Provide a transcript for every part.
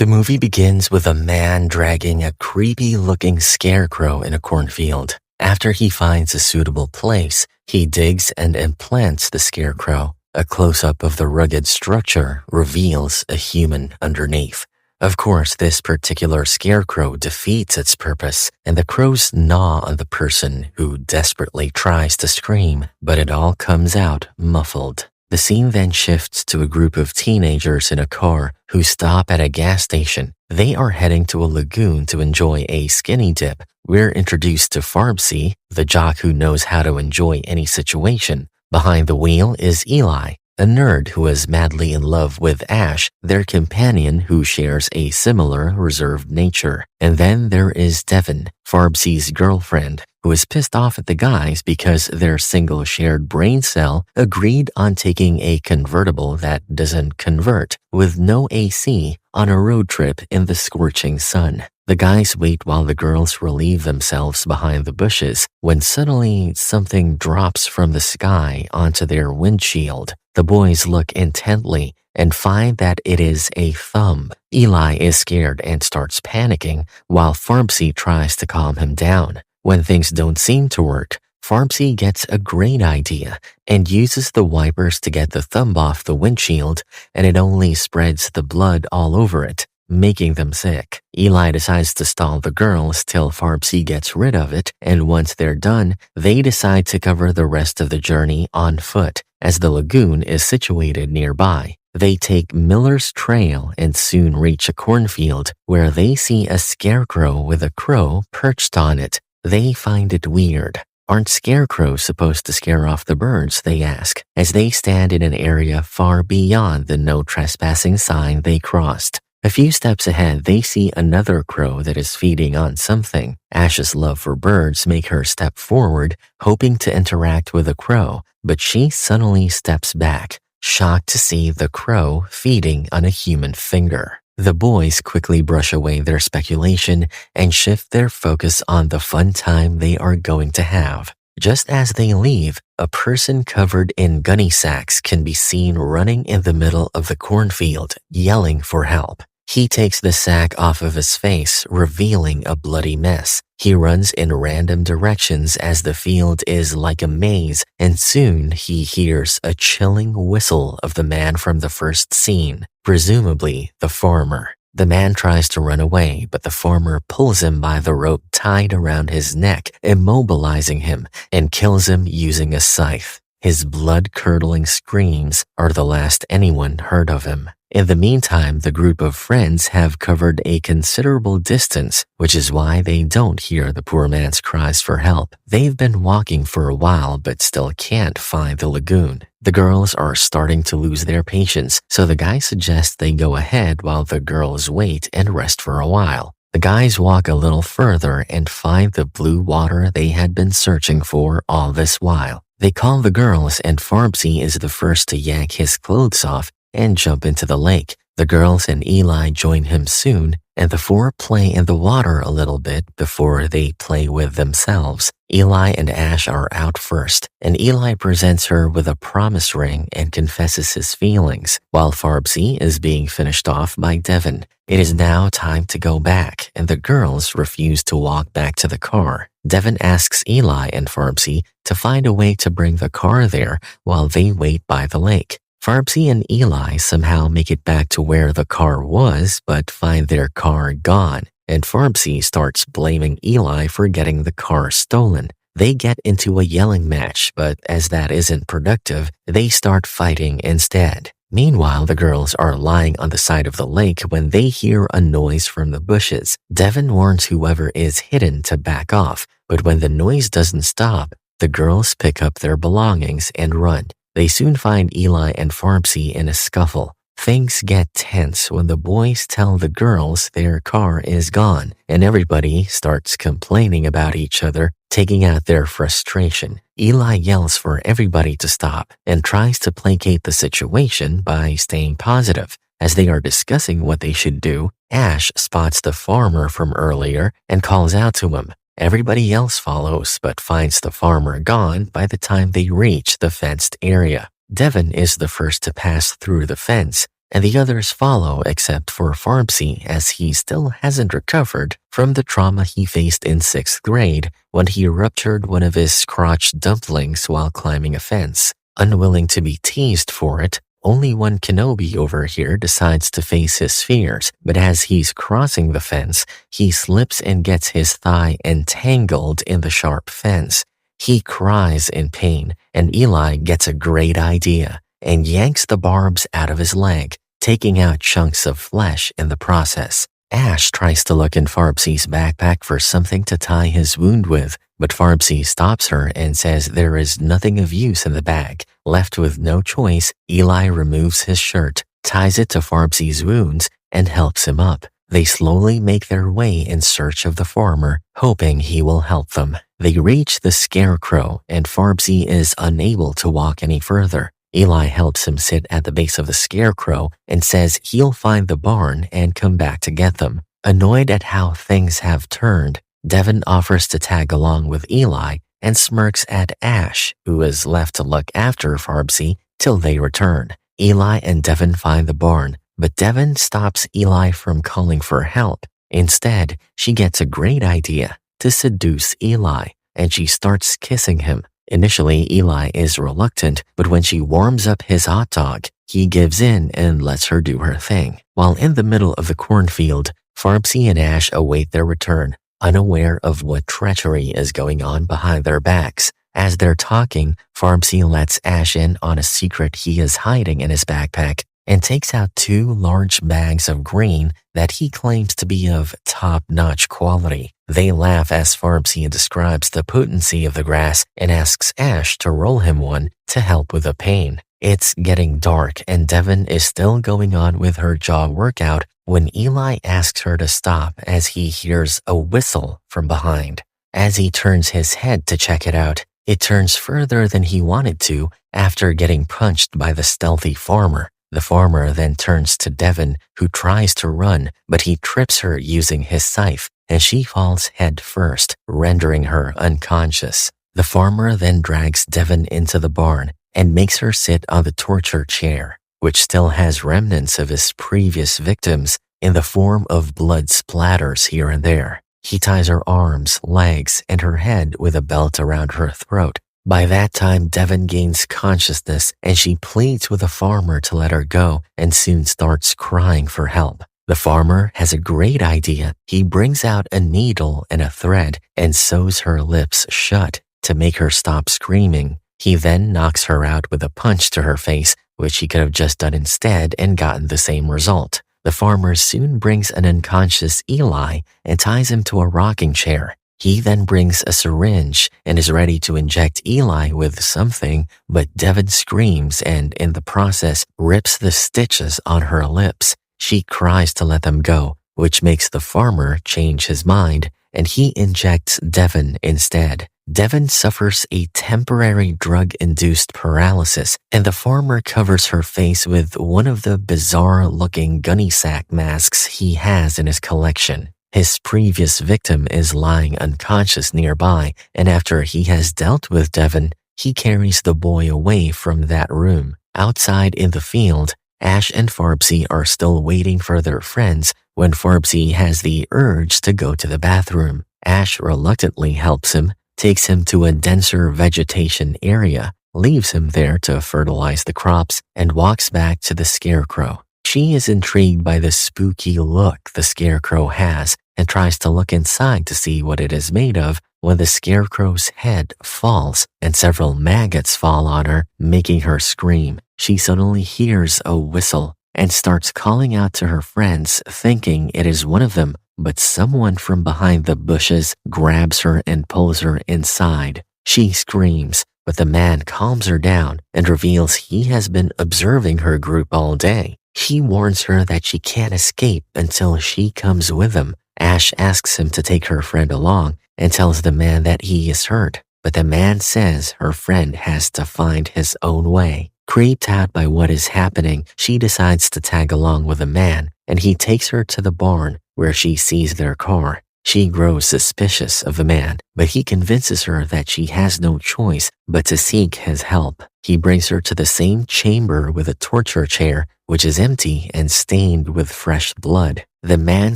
The movie begins with a man dragging a creepy-looking scarecrow in a cornfield. After he finds a suitable place, he digs and implants the scarecrow. A close-up of the rugged structure reveals a human underneath. Of course, this particular scarecrow defeats its purpose, and the crows gnaw on the person who desperately tries to scream, but it all comes out muffled. The scene then shifts to a group of teenagers in a car who stop at a gas station. They are heading to a lagoon to enjoy a skinny dip. We're introduced to Farbsy, the jock who knows how to enjoy any situation. Behind the wheel is Eli, a nerd who is madly in love with Ash, their companion who shares a similar reserved nature. And then there is Devin, Farbsy's girlfriend, who is pissed off at the guys because their single shared brain cell agreed on taking a convertible that doesn't convert with no AC on a road trip in the scorching sun. The guys wait while the girls relieve themselves behind the bushes when suddenly something drops from the sky onto their windshield. The boys look intently and find that it is a thumb. Eli is scared and starts panicking while Farbsy tries to calm him down. When things don't seem to work, Farbsy gets a great idea and uses the wipers to get the thumb off the windshield, and it only spreads the blood all over it, making them sick. Eli decides to stall the girls till Farbsy gets rid of it, and once they're done, they decide to cover the rest of the journey on foot, as the lagoon is situated nearby. They take Miller's Trail and soon reach a cornfield where they see a scarecrow with a crow perched on it. They find it weird. Aren't scarecrows supposed to scare off the birds, they ask, as they stand in an area far beyond the no trespassing sign they crossed. A few steps ahead, they see another crow that is feeding on something. Ash's love for birds make her step forward, hoping to interact with the crow, but she suddenly steps back, shocked to see the crow feeding on a human finger. The boys quickly brush away their speculation and shift their focus on the fun time they are going to have. Just as they leave, a person covered in gunny sacks can be seen running in the middle of the cornfield, yelling for help. He takes the sack off of his face, revealing a bloody mess. He runs in random directions as the field is like a maze, and soon he hears a chilling whistle of the man from the first scene, presumably the farmer. The man tries to run away, but the farmer pulls him by the rope tied around his neck, immobilizing him, and kills him using a scythe. His blood-curdling screams are the last anyone heard of him. In the meantime, the group of friends have covered a considerable distance, which is why they don't hear the poor man's cries for help. They've been walking for a while but still can't find the lagoon. The girls are starting to lose their patience, so the guy suggests they go ahead while the girls wait and rest for a while. The guys walk a little further and find the blue water they had been searching for all this while. They call the girls, and Farbsy is the first to yank his clothes off and jump into the lake. The girls and Eli join him soon, and the four play in the water a little bit before they play with themselves. Eli and Ash are out first, and Eli presents her with a promise ring and confesses his feelings, while Farbsy is being finished off by Devin. It is now time to go back, and the girls refuse to walk back to the car. Devin asks Eli and Farbsy to find a way to bring the car there while they wait by the lake. Farbsy and Eli somehow make it back to where the car was, but find their car gone, and Farbsy starts blaming Eli for getting the car stolen. They get into a yelling match, but as that isn't productive, they start fighting instead. Meanwhile, the girls are lying on the side of the lake when they hear a noise from the bushes. Devin warns whoever is hidden to back off, but when the noise doesn't stop, the girls pick up their belongings and run. They soon find Eli and Farbsy in a scuffle. Things get tense when the boys tell the girls their car is gone, and everybody starts complaining about each other, taking out their frustration. Eli yells for everybody to stop and tries to placate the situation by staying positive. As they are discussing what they should do, Ash spots the farmer from earlier and calls out to him. Everybody else follows, but finds the farmer gone by the time they reach the fenced area. Devin is the first to pass through the fence, and the others follow except for Farbsy, as he still hasn't recovered from the trauma he faced in 6th grade when he ruptured one of his crotch dumplings while climbing a fence. Unwilling to be teased for it, only one Kenobi over here decides to face his fears, but as he's crossing the fence, he slips and gets his thigh entangled in the sharp fence. He cries in pain, and Eli gets a great idea and yanks the barbs out of his leg, taking out chunks of flesh in the process. Ash tries to look in Farbsy's backpack for something to tie his wound with, but Farbsy stops her and says there is nothing of use in the bag. Left with no choice, Eli removes his shirt, ties it to Farbsy's wounds, and helps him up. They slowly make their way in search of the farmer, hoping he will help them. They reach the Scarecrow, and Farbsy is unable to walk any further. Eli helps him sit at the base of the Scarecrow and says he'll find the barn and come back to get them. Annoyed at how things have turned, Devin offers to tag along with Eli and smirks at Ash, who is left to look after Farbsy till they return. Eli and Devin find the barn, but Devin stops Eli from calling for help. Instead, she gets a great idea to seduce Eli, and she starts kissing him. Initially, Eli is reluctant, but when she warms up his hot dog, he gives in and lets her do her thing. While in the middle of the cornfield, Farbsy and Ash await their return, unaware of what treachery is going on behind their backs. As they're talking, Farbsy lets Ash in on a secret he is hiding in his backpack and takes out 2 large bags of green that he claims to be of top-notch quality. They laugh as Farbsy describes the potency of the grass and asks Ash to roll him one to help with the pain. It's getting dark and Devin is still going on with her jaw workout when Eli asks her to stop as he hears a whistle from behind. As he turns his head to check it out, it turns further than he wanted to after getting punched by the stealthy farmer. The farmer then turns to Devin, who tries to run, but he trips her using his scythe, and she falls head first, rendering her unconscious. The farmer then drags Devin into the barn and makes her sit on the torture chair, which still has remnants of his previous victims in the form of blood splatters here and there. He ties her arms, legs, and her head with a belt around her throat. By that time, Devin gains consciousness and she pleads with the farmer to let her go and soon starts crying for help. The farmer has a great idea. He brings out a needle and a thread and sews her lips shut to make her stop screaming. He then knocks her out with a punch to her face, which he could have just done instead and gotten the same result. The farmer soon brings an unconscious Eli and ties him to a rocking chair. He then brings a syringe and is ready to inject Eli with something, but Devin screams and, in the process, rips the stitches on her lips. She cries to let them go, which makes the farmer change his mind, and he injects Devin instead. Devin suffers a temporary drug-induced paralysis, and the farmer covers her face with one of the bizarre-looking gunny sack masks he has in his collection. His previous victim is lying unconscious nearby, and after he has dealt with Devin, he carries the boy away from that room. Outside in the field, Ash and Farbsy are still waiting for their friends when Farbsy has the urge to go to the bathroom. Ash reluctantly helps him, takes him to a denser vegetation area, leaves him there to fertilize the crops, and walks back to the Scarecrow. She is intrigued by the spooky look the Scarecrow has and tries to look inside to see what it is made of when the Scarecrow's head falls and several maggots fall on her, making her scream. She suddenly hears a whistle and starts calling out to her friends, thinking it is one of them, but someone from behind the bushes grabs her and pulls her inside. She screams, but the man calms her down and reveals he has been observing her group all day. He warns her that she can't escape until she comes with him. Ash asks him to take her friend along and tells the man that he is hurt, but the man says her friend has to find his own way. Creeped out by what is happening, she decides to tag along with the man, and he takes her to the barn where she sees their car. She grows suspicious of the man, but he convinces her that she has no choice but to seek his help. He brings her to the same chamber with a torture chair, which is empty and stained with fresh blood. The man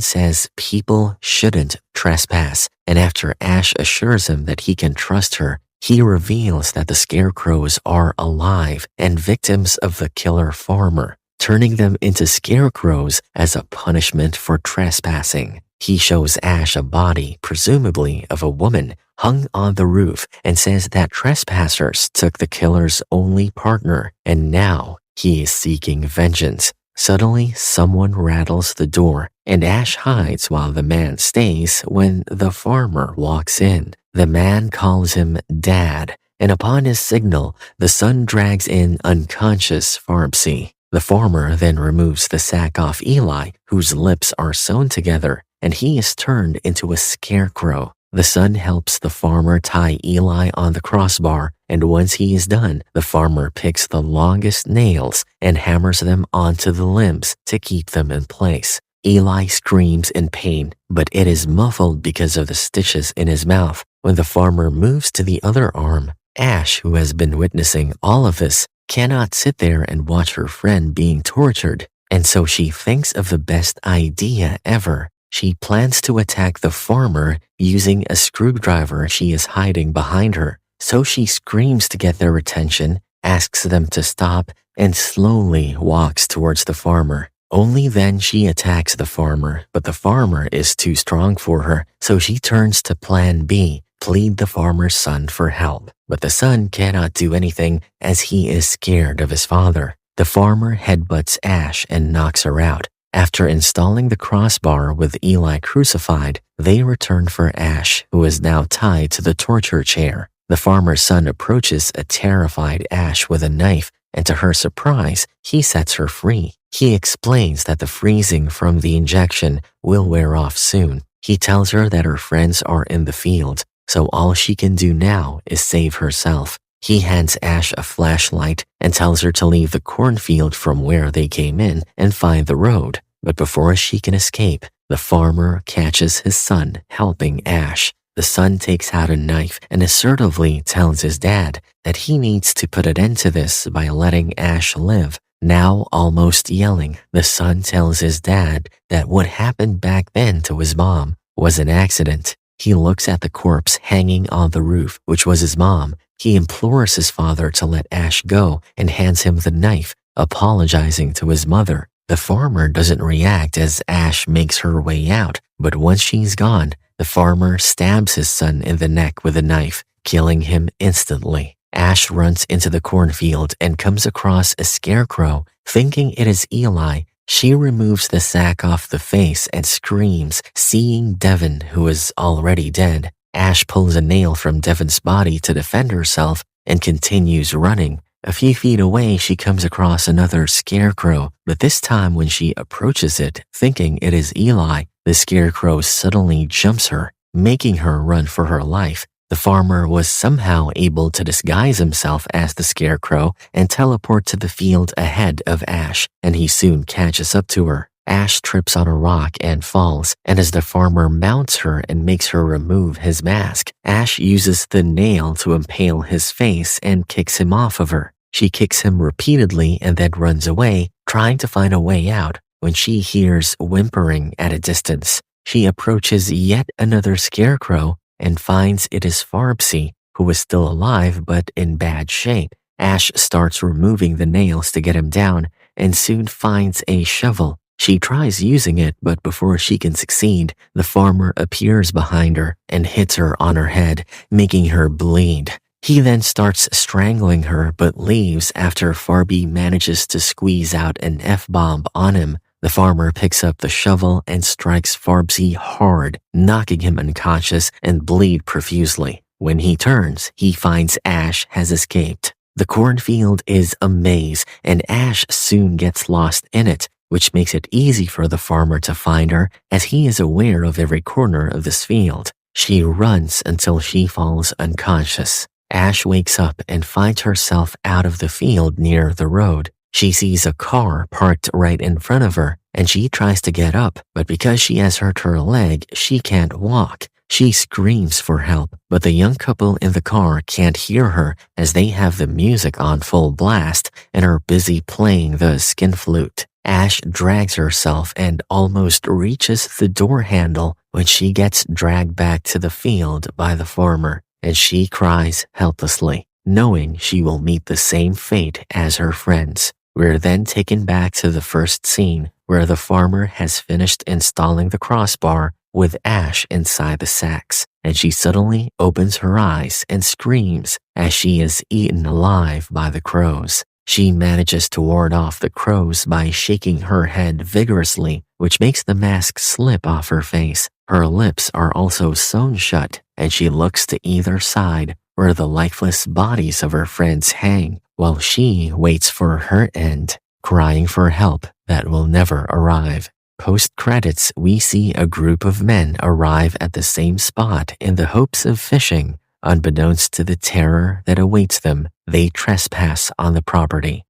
says people shouldn't trespass, and after Ash assures him that he can trust her, he reveals that the Scarecrows are alive and victims of the killer farmer, turning them into scarecrows as a punishment for trespassing. He shows Ash a body, presumably of a woman, hung on the roof and says that trespassers took the killer's only partner and now he is seeking vengeance. Suddenly, someone rattles the door and Ash hides while the man stays when the farmer walks in. The man calls him Dad, and upon his signal, the son drags in unconscious Farbsy. The farmer then removes the sack off Eli, whose lips are sewn together, and he is turned into a scarecrow. The son helps the farmer tie Eli on the crossbar, and once he is done, the farmer picks the longest nails and hammers them onto the limbs to keep them in place. Eli screams in pain, but it is muffled because of the stitches in his mouth. When the farmer moves to the other arm, Ash, who has been witnessing all of this, cannot sit there and watch her friend being tortured, and so she thinks of the best idea ever. She plans to attack the farmer using a screwdriver she is hiding behind her. So she screams to get their attention, asks them to stop, and slowly walks towards the farmer. Only then she attacks the farmer, but the farmer is too strong for her, so she turns to Plan B, plead the farmer's son for help. But the son cannot do anything as he is scared of his father. The farmer headbutts Ash and knocks her out. After installing the crossbar with Eli crucified, they return for Ash, who is now tied to the torture chair. The farmer's son approaches a terrified Ash with a knife, and to her surprise, he sets her free. He explains that the freezing from the injection will wear off soon. He tells her that her friends are in the field, so all she can do now is save herself. He hands Ash a flashlight and tells her to leave the cornfield from where they came in and find the road. But before she can escape, the farmer catches his son helping Ash. The son takes out a knife and assertively tells his dad that he needs to put an end to this by letting Ash live. Now almost yelling, the son tells his dad that what happened back then to his mom was an accident. He looks at the corpse hanging on the roof, which was his mom. He implores his father to let Ash go and hands him the knife, apologizing to his mother. The farmer doesn't react as Ash makes her way out, but once she's gone, the farmer stabs his son in the neck with a knife, killing him instantly. Ash runs into the cornfield and comes across a scarecrow. Thinking it is Eli, she removes the sack off the face and screams, seeing Devon, who is already dead. Ash pulls a nail from Devon's body to defend herself and continues running. A few feet away, she comes across another scarecrow, but this time when she approaches it, thinking it is Eli, the scarecrow suddenly jumps her, making her run for her life. The farmer was somehow able to disguise himself as the scarecrow and teleport to the field ahead of Ash, and he soon catches up to her. Ash trips on a rock and falls, and as the farmer mounts her and makes her remove his mask, Ash uses the nail to impale his face and kicks him off of her. She kicks him repeatedly and then runs away, trying to find a way out. When she hears whimpering at a distance, she approaches yet another scarecrow and finds it is Farbsy, who is still alive but in bad shape. Ash starts removing the nails to get him down and soon finds a shovel. She tries using it, but before she can succeed, the farmer appears behind her and hits her on her head, making her bleed. He then starts strangling her but leaves after Farby manages to squeeze out an F-bomb on him. The farmer picks up the shovel and strikes Farbsy hard, knocking him unconscious and bleed profusely. When he turns, he finds Ash has escaped. The cornfield is a maze, and Ash soon gets lost in it, which makes it easy for the farmer to find her as he is aware of every corner of this field. She runs until she falls unconscious. Ash wakes up and finds herself out of the field near the road. She sees a car parked right in front of her, and she tries to get up, but because she has hurt her leg, she can't walk. She screams for help, but the young couple in the car can't hear her as they have the music on full blast and are busy playing the skin flute. Ash drags herself and almost reaches the door handle when she gets dragged back to the field by the farmer, and she cries helplessly, knowing she will meet the same fate as her friends. We're then taken back to the first scene where the farmer has finished installing the crossbar with Ash inside the sacks, and she suddenly opens her eyes and screams as she is eaten alive by the crows. She manages to ward off the crows by shaking her head vigorously, which makes the mask slip off her face. Her lips are also sewn shut, and she looks to either side where the lifeless bodies of her friends hang, while she waits for her end, crying for help that will never arrive. Post-credits, we see a group of men arrive at the same spot in the hopes of fishing. Unbeknownst to the terror that awaits them, they trespass on the property.